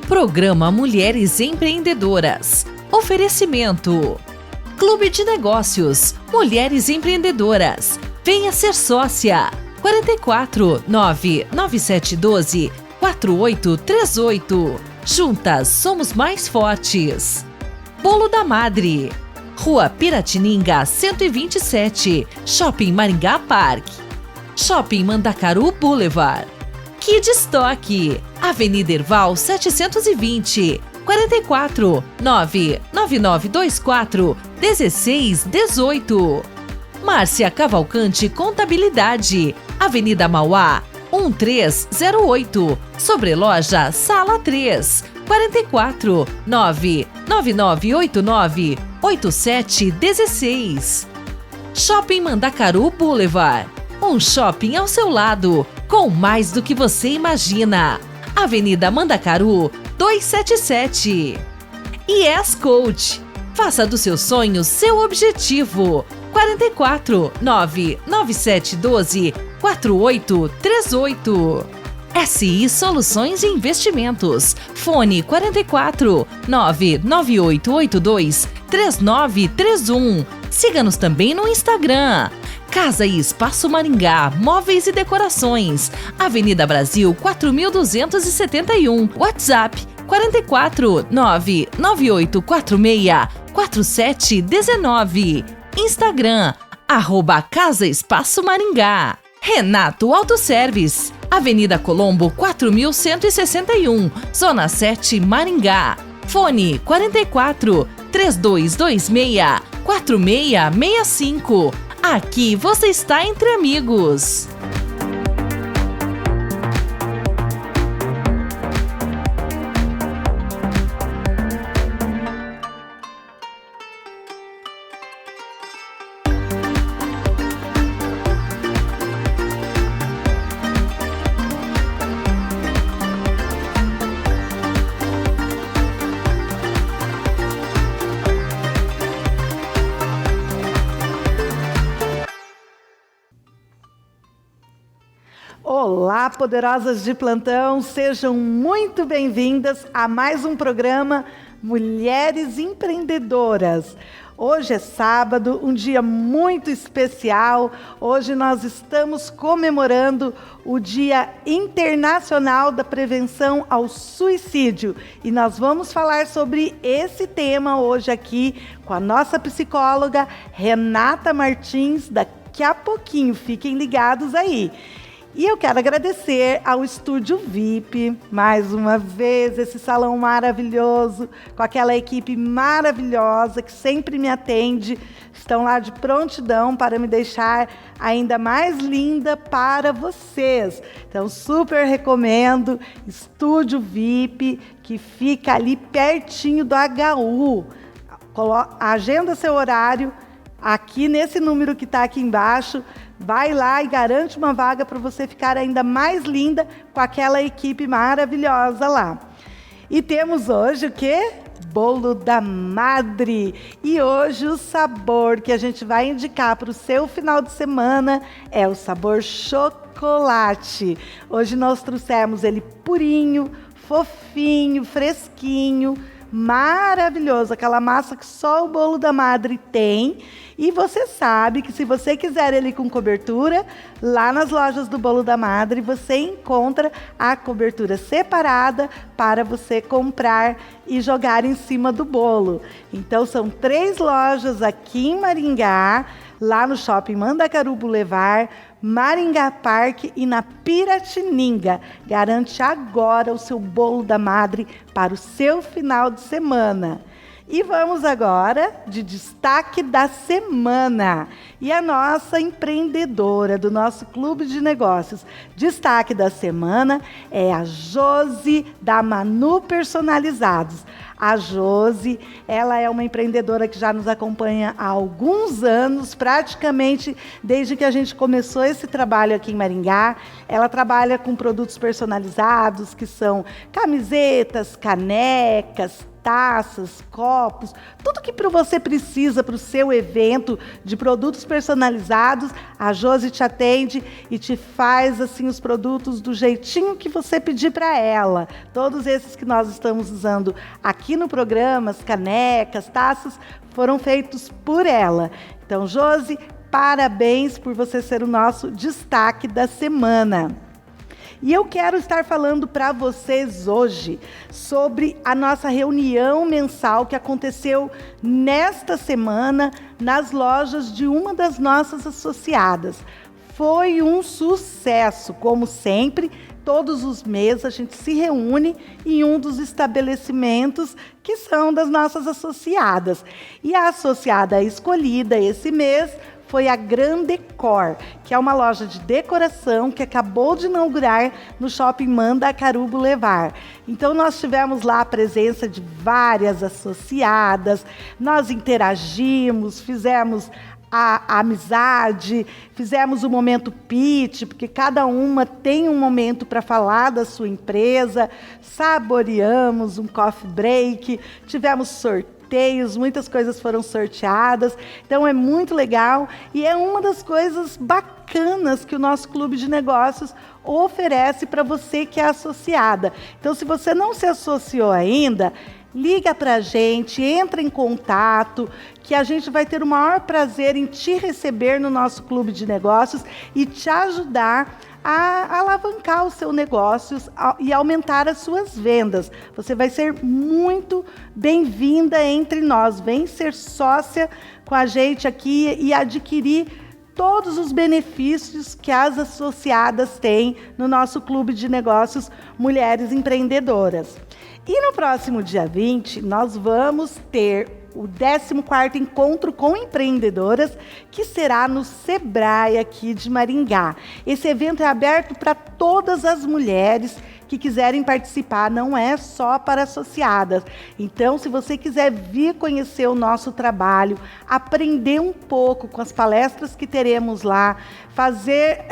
Programa Mulheres Empreendedoras. Oferecimento. Clube de Negócios. Mulheres Empreendedoras. Venha ser sócia. 44 99712 4838. Juntas somos mais fortes. Bolo da Madre. Rua Piratininga 127. Shopping Maringá Park. Shopping Mandacaru Boulevard. Kid Stock. Avenida Herval 720. 44 99924 1618. Márcia Cavalcante Contabilidade. Avenida Mauá 1308. Sobreloja Sala 3. 44 99989 8716. Shopping Mandacaru Boulevard. Um shopping ao seu lado, com mais do que você imagina. Avenida Mandacaru 277. Yes Coach. Faça dos seus sonhos seu objetivo. 44 99712 4838. SI Soluções e Investimentos. Fone 44 99882 3931. Siga-nos também no Instagram. Casa e Espaço Maringá, Móveis e Decorações. Avenida Brasil 4271. WhatsApp 44 99846 4719. Instagram @Casa Espaço Maringá. Renato Autoservice. Avenida Colombo 4161. Zona 7 Maringá. Fone 44 3226 4665. Aqui você está entre amigos. Olá, poderosas de plantão, sejam muito bem-vindas a mais um programa Mulheres Empreendedoras. Hoje é sábado, um dia muito especial. Hoje nós estamos comemorando o Dia Internacional da Prevenção ao Suicídio. E nós vamos falar sobre esse tema hoje aqui com a nossa psicóloga Renata Martins, daqui a pouquinho. Fiquem ligados aí. E eu quero agradecer ao Estúdio VIP, mais uma vez, esse salão maravilhoso, com aquela equipe maravilhosa que sempre me atende, estão lá de prontidão para me deixar ainda mais linda para vocês. Então, super recomendo, Estúdio VIP, que fica ali pertinho do HU. Agenda seu horário aqui nesse número que está aqui embaixo. Vai lá e garante uma vaga para você ficar ainda mais linda com aquela equipe maravilhosa lá. E temos hoje o quê? Bolo da Madre. E hoje o sabor que a gente vai indicar para o seu final de semana é o sabor chocolate. Hoje nós trouxemos ele purinho, fofinho, fresquinho, maravilhoso, aquela massa que só o Bolo da Madre tem. E você sabe que se você quiser ele com cobertura, lá nas lojas do Bolo da Madre você encontra a cobertura separada para você comprar e jogar em cima do bolo. Então são 3 lojas aqui em Maringá, lá no Shopping Mandacaru Boulevard, Maringá Park e na Piratininga. Garante agora o seu Bolo da Madre para o seu final de semana. E vamos agora de destaque da semana. E a nossa empreendedora do nosso clube de negócios. Destaque da semana é a Josi da Manu Personalizados. A Josi, ela é uma empreendedora que já nos acompanha há alguns anos, praticamente desde que a gente começou esse trabalho aqui em Maringá. Ela trabalha com produtos personalizados, que são camisetas, canecas, taças, copos, tudo que você precisa para o seu evento de produtos personalizados, a Josi te atende e te faz assim os produtos do jeitinho que você pedir para ela. Todos esses que nós estamos usando aqui no programa, as canecas, taças, foram feitos por ela. Então, Josi, parabéns por você ser o nosso destaque da semana. E eu quero estar falando para vocês hoje sobre a nossa reunião mensal que aconteceu nesta semana nas lojas de uma das nossas associadas. Foi um sucesso, como sempre. Todos os meses a gente se reúne em um dos estabelecimentos que são das nossas associadas. E a associada escolhida esse mês foi a Grandecor, que é uma loja de decoração que acabou de inaugurar no Shopping Mandacaru Boulevard. Então, nós tivemos lá a presença de várias associadas, nós interagimos, fizemos a amizade, fizemos o momento pitch, porque cada uma tem um momento para falar da sua empresa, saboreamos um coffee break, tivemos sorteios, muitas coisas foram sorteadas, então é muito legal e é uma das coisas bacanas que o nosso clube de negócios oferece para você que é associada. Então, se você não se associou ainda, liga para a gente, entra em contato, que a gente vai ter o maior prazer em te receber no nosso clube de negócios e te ajudar a alavancar o seu negócio e aumentar as suas vendas. Você vai ser muito bem-vinda entre nós. Vem ser sócia com a gente aqui e adquirir todos os benefícios que as associadas têm no nosso clube de negócios Mulheres Empreendedoras. E no próximo dia 20, nós vamos ter o 14º Encontro com Empreendedoras, que será no Sebrae aqui de Maringá. Esse evento é aberto para todas as mulheres que quiserem participar, não é só para associadas. Então, se você quiser vir conhecer o nosso trabalho, aprender um pouco com as palestras que teremos lá, fazer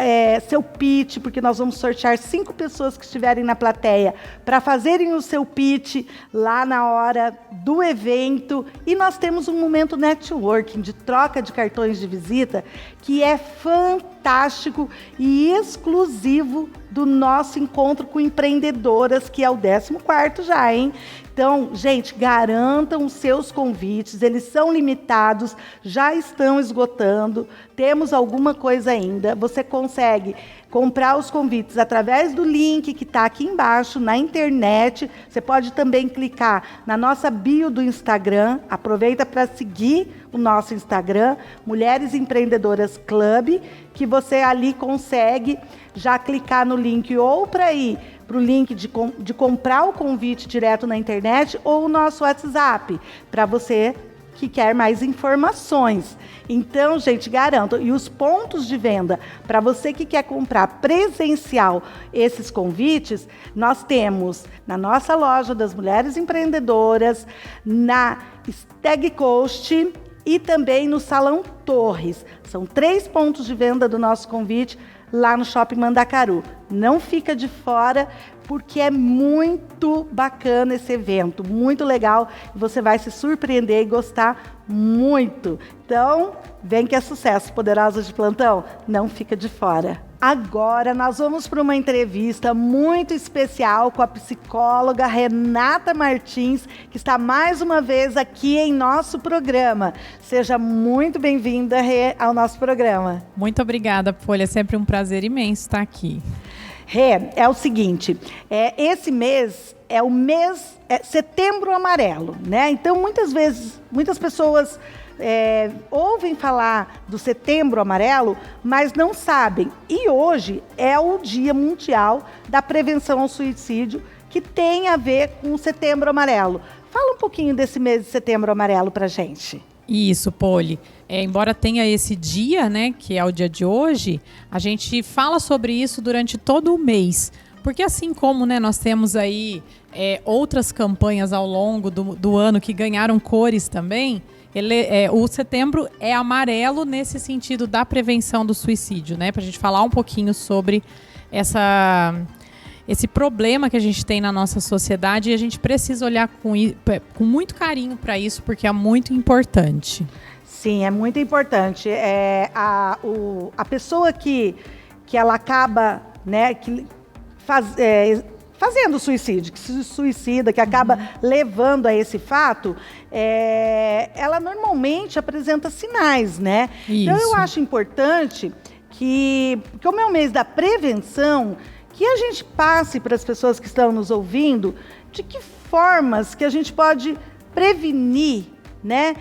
seu pitch, porque nós vamos sortear 5 pessoas que estiverem na plateia para fazerem o seu pitch lá na hora do evento. E nós temos um momento networking, de troca de cartões de visita, que é fantástico e exclusivo do nosso encontro com empreendedoras, que é o 14º já, hein? Então, gente, garantam os seus convites, eles são limitados, já estão esgotando, temos alguma coisa ainda. Você consegue comprar os convites através do link que está aqui embaixo na internet. Você pode também clicar na nossa bio do Instagram, aproveita para seguir o nosso Instagram, Mulheres Empreendedoras Club, que você ali consegue já clicar no link ou para ir para o link de comprar o convite direto na internet ou o nosso WhatsApp, para você que quer mais informações. Então, gente, garanto. E os pontos de venda, para você que quer comprar presencial esses convites, nós temos na nossa loja das Mulheres Empreendedoras, na Steg Coast e também no Salão Torres. São 3 pontos de venda do nosso convite lá no Shopping Mandacaru. Não fica de fora, porque é muito bacana esse evento, muito legal. Você vai se surpreender e gostar muito. Então, vem que é sucesso, Poderosas de Plantão. Não fica de fora. Agora nós vamos para uma entrevista muito especial com a psicóloga Renata Martins, que está mais uma vez aqui em nosso programa. Seja muito bem-vinda, Rê, ao nosso programa. Muito obrigada, Folha. É sempre um prazer imenso estar aqui. Rê, é o seguinte, esse mês é o mês Setembro Amarelo, né? Então, muitas pessoas ouvem falar do Setembro Amarelo, mas não sabem. E hoje é o Dia Mundial da Prevenção ao Suicídio, que tem a ver com o Setembro Amarelo. Fala um pouquinho desse mês de Setembro Amarelo para a gente. Isso, Poli. Embora tenha esse dia, né, que é o dia de hoje, a gente fala sobre isso durante todo o mês. Porque assim como, né, nós temos aí outras campanhas ao longo do ano que ganharam cores também, o setembro é amarelo nesse sentido da prevenção do suicídio, né? Para a gente falar um pouquinho sobre esse problema que a gente tem na nossa sociedade, e a gente precisa olhar com muito carinho para isso, porque é muito importante. Sim, é muito importante. A pessoa que ela acaba, né, fazendo suicídio, que se suicida, que acaba levando a esse fato, ela normalmente apresenta sinais, né? Isso. Então, eu acho importante que como é o mês da prevenção, que a gente passe para as pessoas que estão nos ouvindo de que formas que a gente pode prevenir, né?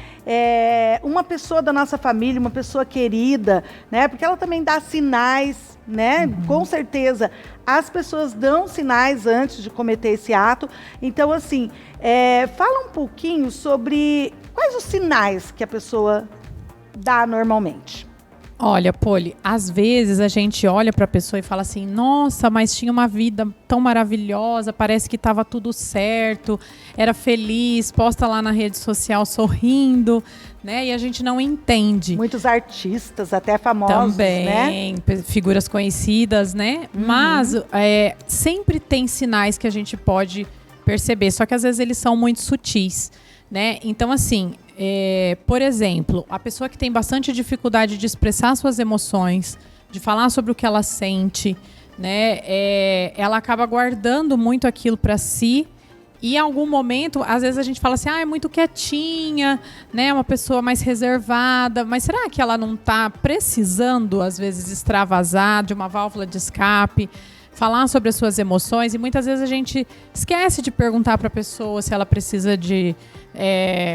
Uma pessoa da nossa família, uma pessoa querida, né? Porque ela também dá sinais, né? Com certeza, as pessoas dão sinais antes de cometer esse ato. Então, assim, fala um pouquinho sobre quais os sinais que a pessoa dá normalmente. Olha, Poli, às vezes a gente olha para a pessoa e fala assim, nossa, mas tinha uma vida tão maravilhosa, parece que estava tudo certo, era feliz, posta lá na rede social sorrindo, né? E a gente não entende. Muitos artistas, até famosos, também, né? Figuras conhecidas, né? Mas sempre tem sinais que a gente pode perceber, só que às vezes eles são muito sutis, né? Então, assim, por exemplo, a pessoa que tem bastante dificuldade de expressar suas emoções, de falar sobre o que ela sente, né? Ela acaba guardando muito aquilo para si. E em algum momento, às vezes a gente fala assim, é muito quietinha, né? Uma pessoa mais reservada. Mas será que ela não está precisando, às vezes, extravasar de uma válvula de escape? Falar sobre as suas emoções, e muitas vezes a gente esquece de perguntar para a pessoa se ela precisa de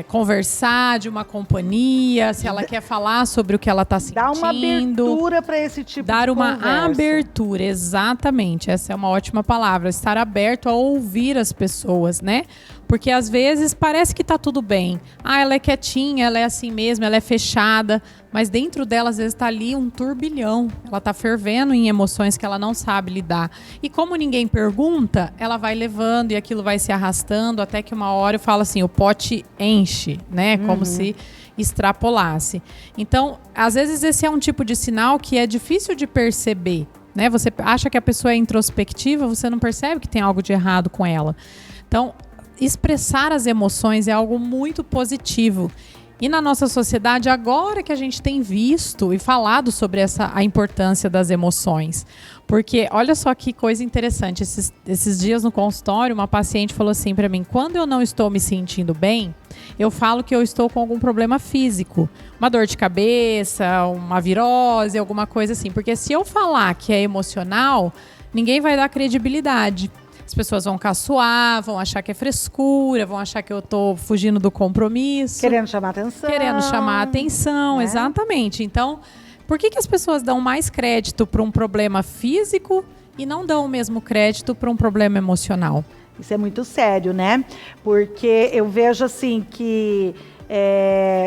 conversar, de uma companhia, se ela quer falar sobre o que ela está sentindo. Dar uma abertura para esse tipo de conversa. Dar uma abertura, exatamente. Essa é uma ótima palavra. Estar aberto a ouvir as pessoas, né? Porque às vezes parece que está tudo bem. Ela é quietinha, ela é assim mesmo, ela é fechada. Mas dentro dela, às vezes, está ali um turbilhão. Ela está fervendo em emoções que ela não sabe lidar. E como ninguém pergunta, ela vai levando e aquilo vai se arrastando até que uma hora eu falo assim, o pote enche, né? Como se extrapolasse. Então, às vezes, esse é um tipo de sinal que é difícil de perceber, né? Você acha que a pessoa é introspectiva, você não percebe que tem algo de errado com ela. Então, expressar as emoções é algo muito positivo. E na nossa sociedade, agora que a gente tem visto e falado sobre a importância das emoções. Porque, olha só que coisa interessante, esses dias no consultório, uma paciente falou assim para mim, quando eu não estou me sentindo bem, eu falo que eu estou com algum problema físico, uma dor de cabeça, uma virose, alguma coisa assim. Porque se eu falar que é emocional, ninguém vai dar credibilidade. As pessoas vão caçoar, vão achar que é frescura, vão achar que eu tô fugindo do compromisso. Querendo chamar atenção. Querendo chamar atenção, né? Exatamente. Então, por que as pessoas dão mais crédito para um problema físico e não dão o mesmo crédito para um problema emocional? Isso é muito sério, né? Porque eu vejo assim que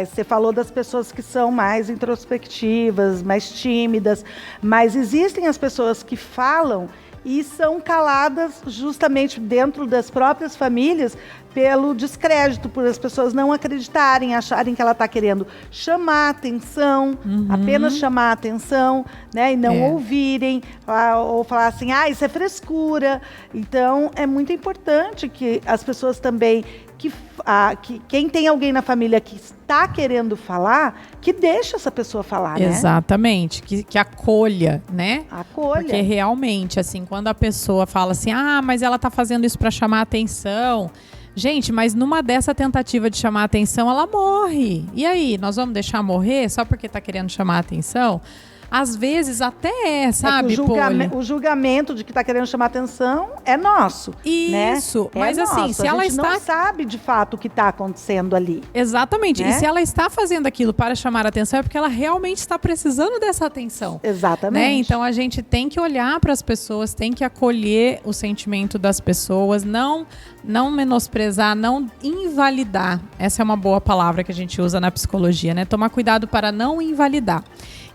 você falou das pessoas que são mais introspectivas, mais tímidas, mas existem as pessoas que falam e são caladas justamente dentro das próprias famílias pelo descrédito, por as pessoas não acreditarem, acharem que ela está querendo chamar atenção, apenas chamar atenção, né, e não ouvirem, ou falar assim, isso é frescura. Então, é muito importante que as pessoas também, que quem tem alguém na família que está querendo falar, que deixe essa pessoa falar, né? Exatamente, que acolha, né? Acolha. Porque realmente, assim, quando a pessoa fala assim, mas ela está fazendo isso para chamar atenção. Gente, mas numa dessa tentativa de chamar atenção, ela morre. E aí, nós vamos deixar morrer só porque está querendo chamar atenção? Às vezes até sabe, o julgamento de que está querendo chamar atenção é nosso. Isso, né? Mas assim, se ela não sabe de fato o que está acontecendo ali. Exatamente, né? E se ela está fazendo aquilo para chamar atenção, é porque ela realmente está precisando dessa atenção. Exatamente. Né? Então a gente tem que olhar para as pessoas, tem que acolher o sentimento das pessoas, não menosprezar, não invalidar. Essa é uma boa palavra que a gente usa na psicologia, né? Tomar cuidado para não invalidar.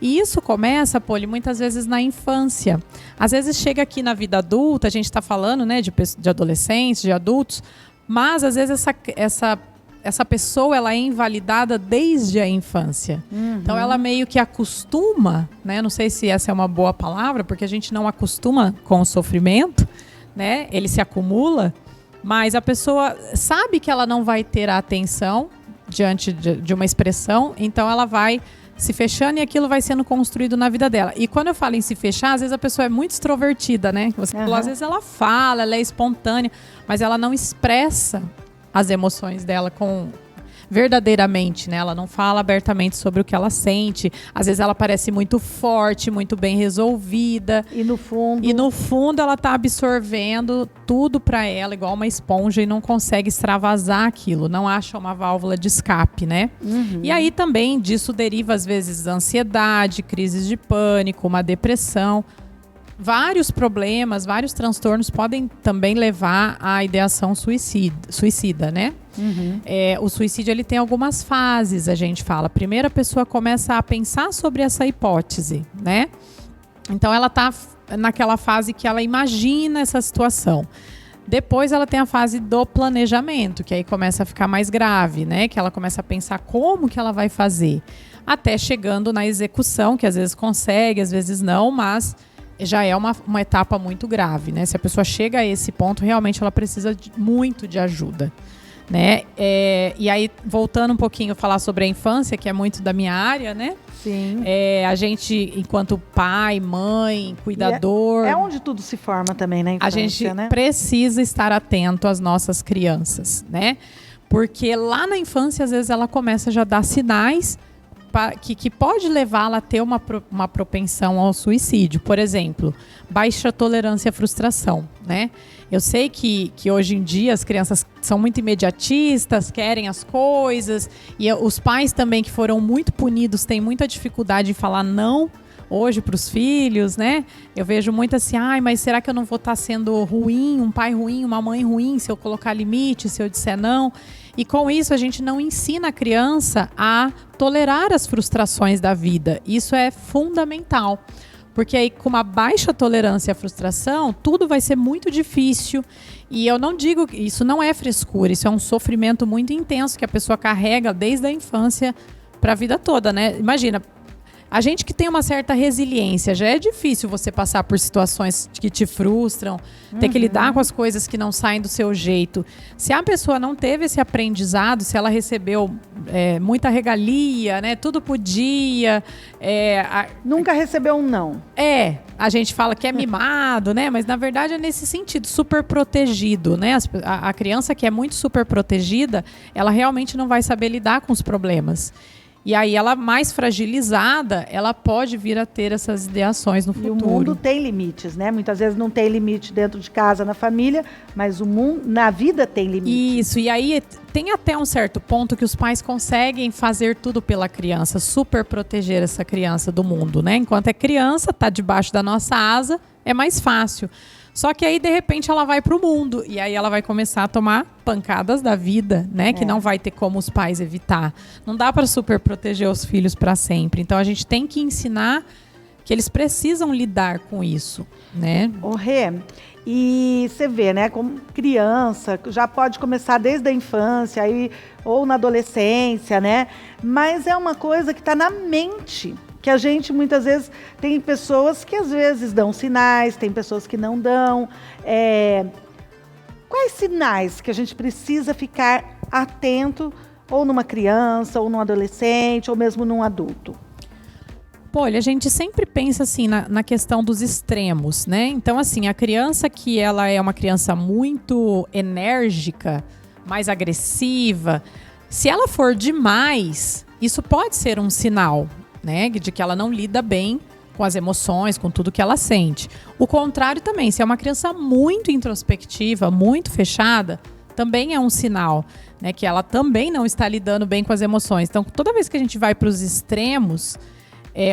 E isso começa, Poli, muitas vezes na infância. Às vezes chega aqui na vida adulta, a gente está falando, né, de adolescentes, de adultos, mas às vezes essa pessoa ela é invalidada desde a infância. Então ela meio que acostuma, né? Não sei se essa é uma boa palavra, porque a gente não acostuma com o sofrimento, né? Ele se acumula, mas a pessoa sabe que ela não vai ter a atenção diante de uma expressão, então ela vai se fechando e aquilo vai sendo construído na vida dela. E quando eu falo em se fechar, às vezes a pessoa é muito extrovertida, né? Você falou, às vezes ela fala, ela é espontânea, mas ela não expressa as emoções dela verdadeiramente, né? Ela não fala abertamente sobre o que ela sente. Às vezes ela parece muito forte, muito bem resolvida. E no fundo ela tá absorvendo tudo para ela, igual uma esponja, e não consegue extravasar aquilo. Não acha uma válvula de escape, né? E aí também disso deriva, às vezes, ansiedade, crises de pânico, uma depressão. Vários problemas, vários transtornos podem também levar à ideação suicida, né? O suicídio, ele tem algumas fases, a gente fala. Primeiro, a pessoa começa a pensar sobre essa hipótese, né? Então, ela está naquela fase que ela imagina essa situação. Depois, ela tem a fase do planejamento, que aí começa a ficar mais grave, né? Que ela começa a pensar como que ela vai fazer. Até chegando na execução, que às vezes consegue, às vezes não, mas já é uma etapa muito grave, né? Se a pessoa chega a esse ponto, realmente ela precisa muito de ajuda, né? E aí, voltando um pouquinho a falar sobre a infância, que é muito da minha área, né? Sim. A gente, enquanto pai, mãe, cuidador... É onde tudo se forma também na infância, a gente, né? Precisa estar atento às nossas crianças, né? Porque lá na infância, às vezes, ela começa já a dar sinais que pode levá-la a ter uma propensão ao suicídio. Por exemplo, baixa tolerância à frustração, né? Eu sei que hoje em dia as crianças são muito imediatistas, querem as coisas, e os pais também, que foram muito punidos, têm muita dificuldade em falar não hoje para os filhos, né? Eu vejo muito assim, mas será que eu não vou estar sendo ruim, um pai ruim, uma mãe ruim, se eu colocar limite, se eu disser não? E com isso a gente não ensina a criança a tolerar as frustrações da vida. Isso é fundamental, porque aí, com uma baixa tolerância à frustração, tudo vai ser muito difícil. E eu não digo que isso não é frescura, isso é um sofrimento muito intenso que a pessoa carrega desde a infância para a vida toda, né? Imagina, a gente que tem uma certa resiliência, já é difícil você passar por situações que te frustram, ter que lidar com as coisas que não saem do seu jeito. Se a pessoa não teve esse aprendizado, se ela recebeu muita regalia, né, tudo podia... Nunca recebeu um não. A gente fala que é mimado, né, mas na verdade é nesse sentido, super protegido, né? A criança que é muito super protegida, ela realmente não vai saber lidar com os problemas. E aí, ela mais fragilizada, ela pode vir a ter essas ideações no futuro. E o mundo tem limites, né? Muitas vezes não tem limite dentro de casa, na família, mas o mundo, na vida tem limite. Isso, e aí tem até um certo ponto que os pais conseguem fazer tudo pela criança, super proteger essa criança do mundo, né? Enquanto é criança, tá debaixo da nossa asa, é mais fácil. Só que aí, de repente, ela vai pro mundo. E aí ela vai começar a tomar pancadas da vida, né? Que não vai ter como os pais evitar. Não dá para super proteger os filhos para sempre. Então, a gente tem que ensinar que eles precisam lidar com isso, né? Rê, e você vê, né? Como criança, já pode começar desde a infância aí, ou na adolescência, né? Mas é uma coisa que está na mente. Que a gente, muitas vezes, tem pessoas que às vezes dão sinais, tem pessoas que não dão. Quais sinais que a gente precisa ficar atento, ou numa criança, ou num adolescente, ou mesmo num adulto? Olha, a gente sempre pensa assim na questão dos extremos, né? Então, assim, a criança que ela é uma criança muito enérgica, mais agressiva, se ela for demais, isso pode ser um sinal, né, de que ela não lida bem com as emoções, com tudo que ela sente. O contrário também, se é uma criança muito introspectiva, muito fechada, também é um sinal, né, que ela também não está lidando bem com as emoções. Então, toda vez que a gente vai para os extremos,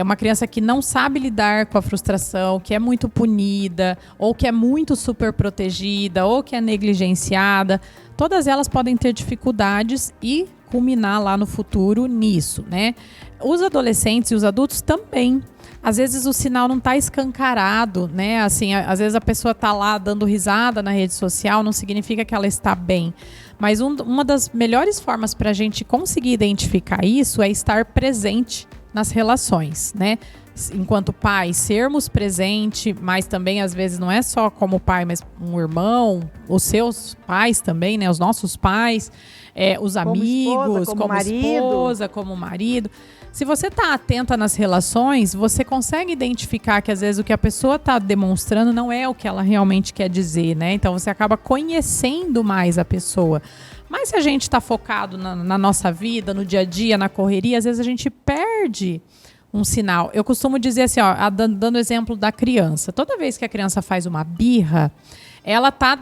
uma criança que não sabe lidar com a frustração, que é muito punida, ou que é muito super protegida, ou que é negligenciada, todas elas podem ter dificuldades e culminar lá no futuro nisso, né? Os adolescentes e os adultos também. Às vezes o sinal não está escancarado, né? Assim, às vezes a pessoa está lá dando risada na rede social, não significa que ela está bem. Mas uma das melhores formas para a gente conseguir identificar isso é estar presente nas relações, né? enquanto pai, sermos presente, mas também às vezes não é só como pai, mas um irmão, os seus pais também, né? Os nossos pais, os Como amigos, esposa, como esposa, como marido. Se você está atenta nas relações, você consegue identificar que às vezes o que a pessoa está demonstrando não é o que ela realmente quer dizer, né? Então você acaba conhecendo mais a pessoa. Mas se a gente está focado na nossa vida, no dia a dia, na correria, às vezes a gente perde um sinal. Eu costumo dizer assim, ó, dando exemplo da criança. Toda vez que a criança faz uma birra, ela está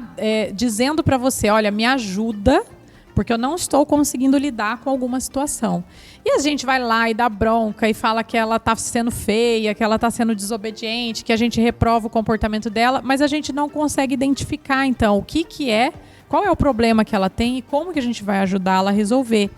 dizendo para você, olha, me ajuda, porque eu não estou conseguindo lidar com alguma situação. E a gente vai lá e dá bronca e fala que ela está sendo feia, que ela está sendo desobediente, que a gente reprova o comportamento dela, mas a gente não consegue identificar, então, o que é, qual é o problema que ela tem e como que a gente vai ajudá-la a resolver.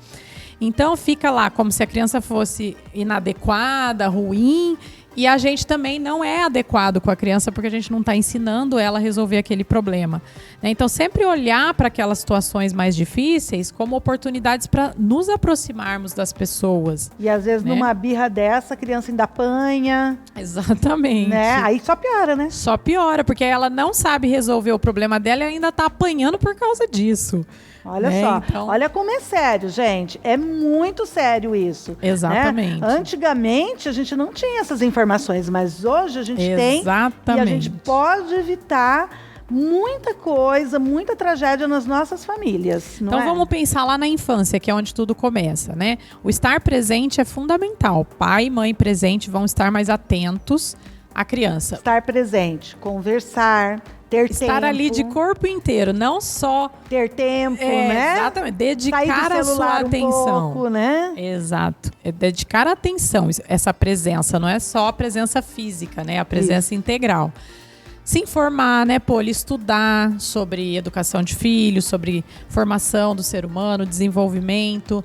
Então, fica lá como se a criança fosse inadequada, ruim, e a gente também não é adequado com a criança porque a gente não está ensinando ela a resolver aquele problema. Então, sempre olhar para aquelas situações mais difíceis como oportunidades para nos aproximarmos das pessoas. E às vezes numa birra dessa, a criança ainda apanha. Exatamente. Né? Aí só piora, né? Só piora, porque ela não sabe resolver o problema dela e ainda está apanhando por causa disso. Olha só, então... olha como é sério, gente. É muito sério isso. Exatamente. Né? Antigamente, a gente não tinha essas informações, mas hoje a gente tem. E a gente pode evitar muita coisa, muita tragédia nas nossas famílias. Então vamos pensar lá na infância, que é onde tudo começa, né? O estar presente é fundamental. Pai e mãe presente vão estar mais atentos à criança. Estar presente, conversar, ter tempo. Estar ali de corpo inteiro, não só... Ter tempo, né? Exatamente. Dedicar a sua atenção. Um pouco, né? Exato. É dedicar a atenção. Essa presença, não é só a presença física, né? A presença integral. Se informar, né, Poli? Estudar sobre educação de filhos, sobre formação do ser humano, desenvolvimento.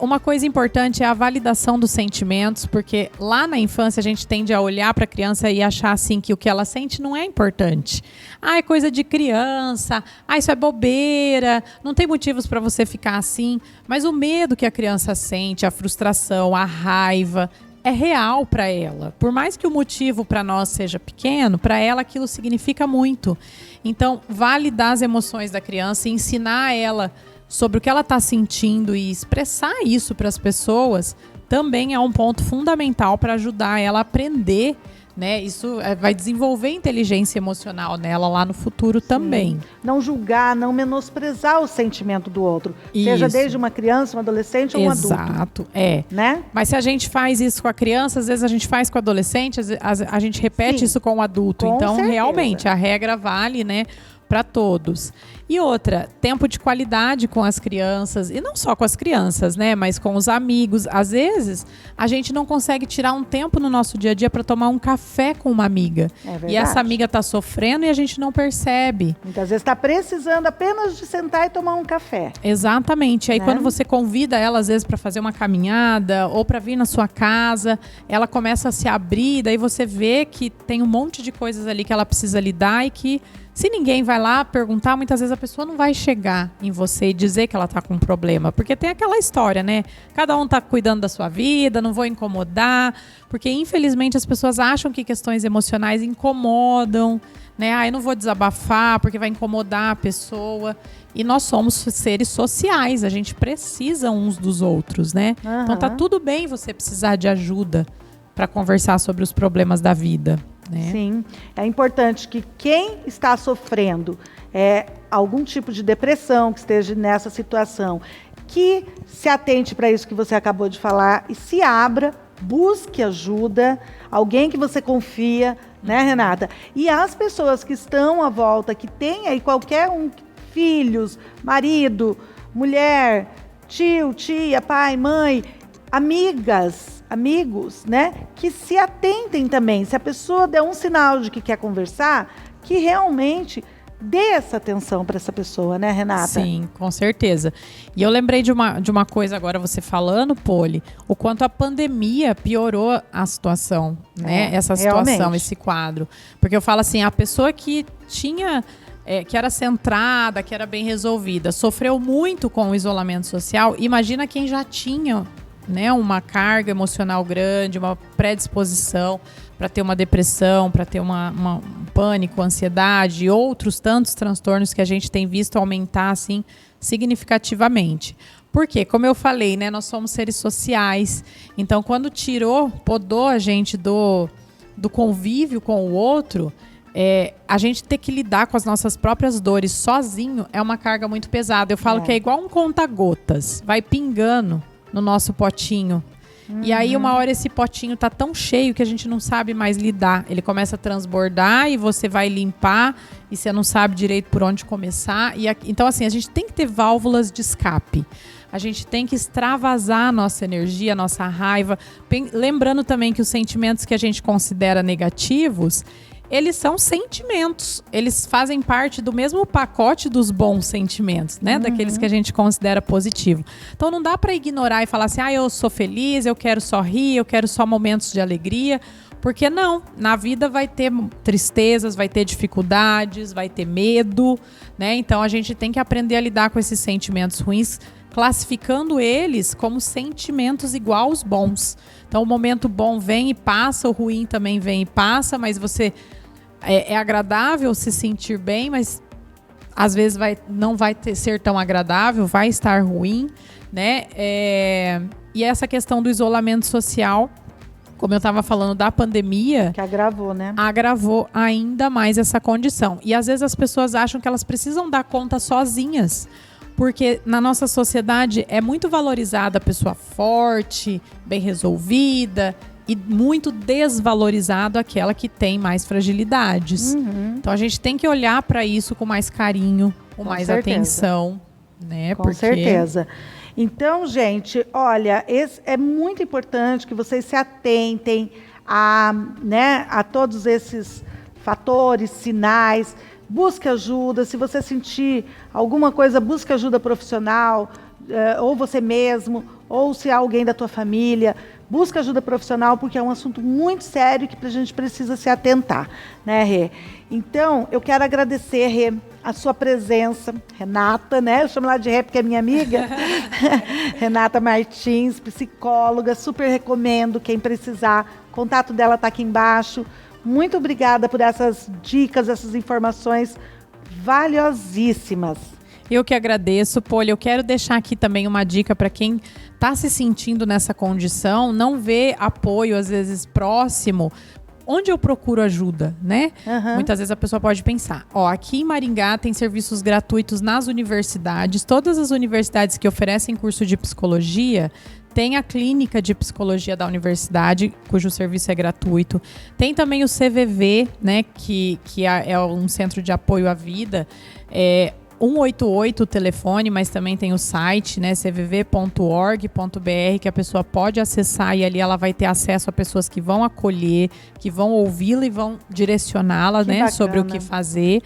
Uma coisa importante é a validação dos sentimentos, porque lá na infância a gente tende a olhar para a criança e achar assim que o que ela sente não é importante. Ah, é coisa de criança. Ah, isso é bobeira. Não tem motivos para você ficar assim. Mas o medo que a criança sente, a frustração, a raiva, é real para ela. Por mais que o motivo para nós seja pequeno, para ela aquilo significa muito. Então, validar as emoções da criança e ensinar ela sobre o que ela está sentindo e expressar isso para as pessoas também é um ponto fundamental para ajudar ela a aprender, né? Isso vai desenvolver inteligência emocional nela lá no futuro também. Não julgar, não menosprezar o sentimento do outro. Isso. Seja desde uma criança, um adolescente ou um adulto. Exato, né? Mas se a gente faz isso com a criança, às vezes a gente faz com o adolescente, a gente repete isso com o adulto. Com então, certeza. Realmente, a regra vale, né? Para todos. E outra, tempo de qualidade com as crianças, e não só com as crianças, né, mas com os amigos. Às vezes, a gente não consegue tirar um tempo no nosso dia a dia para tomar um café com uma amiga. E essa amiga está sofrendo e a gente não percebe. Muitas vezes está precisando apenas de sentar e tomar um café. Exatamente. Aí quando você convida ela, às vezes, para fazer uma caminhada ou para vir na sua casa, ela começa a se abrir, daí você vê que tem um monte de coisas ali que ela precisa lidar e que se ninguém vai lá perguntar, muitas vezes a pessoa não vai chegar em você e dizer que ela tá com um problema. Porque tem aquela história, né? Cada um tá cuidando da sua vida, não vou incomodar. Porque, infelizmente, as pessoas acham que questões emocionais incomodam, né? Ah, eu não vou desabafar porque vai incomodar a pessoa. E nós somos seres sociais, a gente precisa uns dos outros, né? Então tá tudo bem você precisar de ajuda para conversar sobre os problemas da vida. Né? Sim, é importante que quem está sofrendo algum tipo de depressão, que esteja nessa situação, que se atente para isso que você acabou de falar e se abra, busque ajuda, alguém que você confia, né, Renata? E as pessoas que estão à volta, que tem aí qualquer um, filhos, marido, mulher, tio, tia, pai, mãe, amigos, né? Que se atentem também. Se a pessoa der um sinal de que quer conversar, que realmente dê essa atenção para essa pessoa, né, Renata? Sim, com certeza. E eu lembrei de uma coisa agora, você falando, Poli, o quanto a pandemia piorou a situação, né? Essa situação, realmente. Esse quadro. Porque eu falo assim, a pessoa que tinha... que era centrada, que era bem resolvida, sofreu muito com o isolamento social. Imagina quem já tinha né, uma carga emocional grande, uma predisposição para ter uma depressão, para ter um pânico, ansiedade e outros tantos transtornos que a gente tem visto aumentar assim significativamente. Por quê? Como eu falei, né, nós somos seres sociais. Então, quando podou a gente do convívio com o outro, a gente ter que lidar com as nossas próprias dores sozinho é uma carga muito pesada. Eu falo que é igual um conta-gotas, vai pingando no nosso potinho. E aí, uma hora esse potinho tá tão cheio que a gente não sabe mais lidar. Ele começa a transbordar e você vai limpar e você não sabe direito por onde começar. Então, assim, a gente tem que ter válvulas de escape. A gente tem que extravasar a nossa energia, a nossa raiva. Lembrando também que os sentimentos que a gente considera negativos, eles são sentimentos, eles fazem parte do mesmo pacote dos bons sentimentos, né? Daqueles que a gente considera positivo. Então não dá para ignorar e falar assim, eu sou feliz, eu quero só rir, eu quero só momentos de alegria, porque não, na vida vai ter tristezas, vai ter dificuldades, vai ter medo, né? Então a gente tem que aprender a lidar com esses sentimentos ruins, classificando eles como sentimentos igual aos bons. Então o momento bom vem e passa, o ruim também vem e passa, mas você... É agradável se sentir bem, mas às vezes não vai ser tão agradável, vai estar ruim, né? E essa questão do isolamento social, como eu estava falando da pandemia... Que agravou, né? Agravou ainda mais essa condição. E às vezes as pessoas acham que elas precisam dar conta sozinhas, porque na nossa sociedade é muito valorizada a pessoa forte, bem resolvida... E muito desvalorizado aquela que tem mais fragilidades. Então a gente tem que olhar para isso com mais carinho, com mais atenção, né? Com certeza. Então, gente, olha, é muito importante que vocês se atentem a todos esses fatores, sinais. Busque ajuda. Se você sentir alguma coisa, busque ajuda profissional, ou você mesmo, ou se há alguém da tua família. Busca ajuda profissional, porque é um assunto muito sério que a gente precisa se atentar, né, Rê? Então, eu quero agradecer, Rê, a sua presença, Renata, né? Eu chamo ela de Rê porque é minha amiga. Renata Martins, psicóloga, super recomendo, quem precisar. O contato dela está aqui embaixo. Muito obrigada por essas dicas, essas informações valiosíssimas. Eu que agradeço, Poli. Eu quero deixar aqui também uma dica para quem está se sentindo nessa condição, não vê apoio, às vezes, próximo. Onde eu procuro ajuda, né? Muitas vezes a pessoa pode pensar, aqui em Maringá tem serviços gratuitos nas universidades. Todas as universidades que oferecem curso de psicologia tem a clínica de psicologia da universidade, cujo serviço é gratuito. Tem também o CVV, né, que é um centro de apoio à vida. 188 o telefone, mas também tem o site, né, cvv.org.br, que a pessoa pode acessar e ali ela vai ter acesso a pessoas que vão acolher, que vão ouvi-la e vão direcioná-la, né, sobre o que fazer.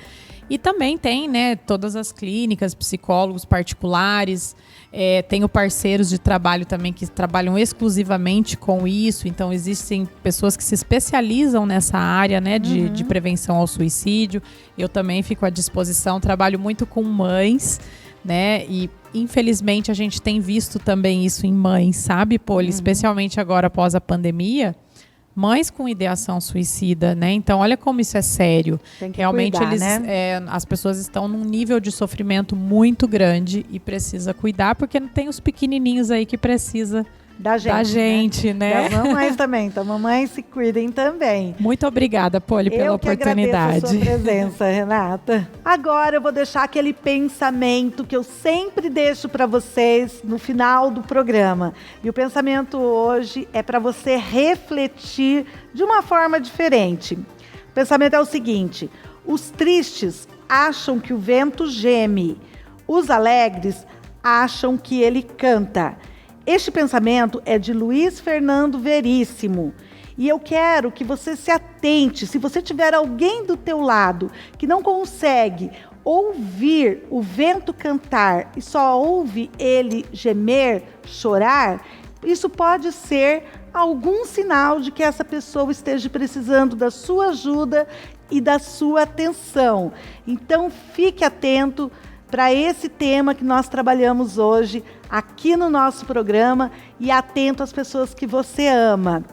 E também tem, né, todas as clínicas, psicólogos particulares, tenho parceiros de trabalho também que trabalham exclusivamente com isso, então existem pessoas que se especializam nessa área, né, de prevenção ao suicídio. Eu também fico à disposição, trabalho muito com mães, né, e infelizmente a gente tem visto também isso em mães, sabe, Poli? Especialmente agora após a pandemia, mães com ideação suicida, né? Então, olha como isso é sério. Tem que realmente cuidar, né? As pessoas estão num nível de sofrimento muito grande e precisa cuidar, porque não tem os pequenininhos aí que precisa da gente, né? Das mamães também. Então, mamães se cuidem também. Muito obrigada, Poli, pela oportunidade. Eu que agradeço a sua presença, Renata. Agora eu vou deixar aquele pensamento que eu sempre deixo para vocês no final do programa. E o pensamento hoje é para você refletir de uma forma diferente. O pensamento é o seguinte: os tristes acham que o vento geme, os alegres acham que ele canta. Este pensamento é de Luiz Fernando Veríssimo. E eu quero que você se atente. Se você tiver alguém do teu lado que não consegue ouvir o vento cantar e só ouve ele gemer, chorar, isso pode ser algum sinal de que essa pessoa esteja precisando da sua ajuda e da sua atenção. Então, fique atento. para esse tema que nós trabalhamos hoje aqui no nosso programa e atento às pessoas que você ama.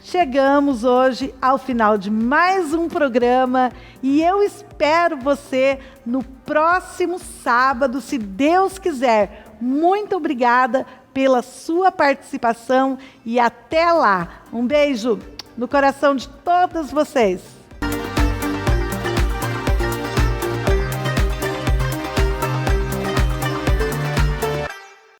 Chegamos hoje ao final de mais um programa e eu espero você no próximo sábado, se Deus quiser. Muito obrigada pela sua participação e até lá. Um beijo no coração de todos vocês.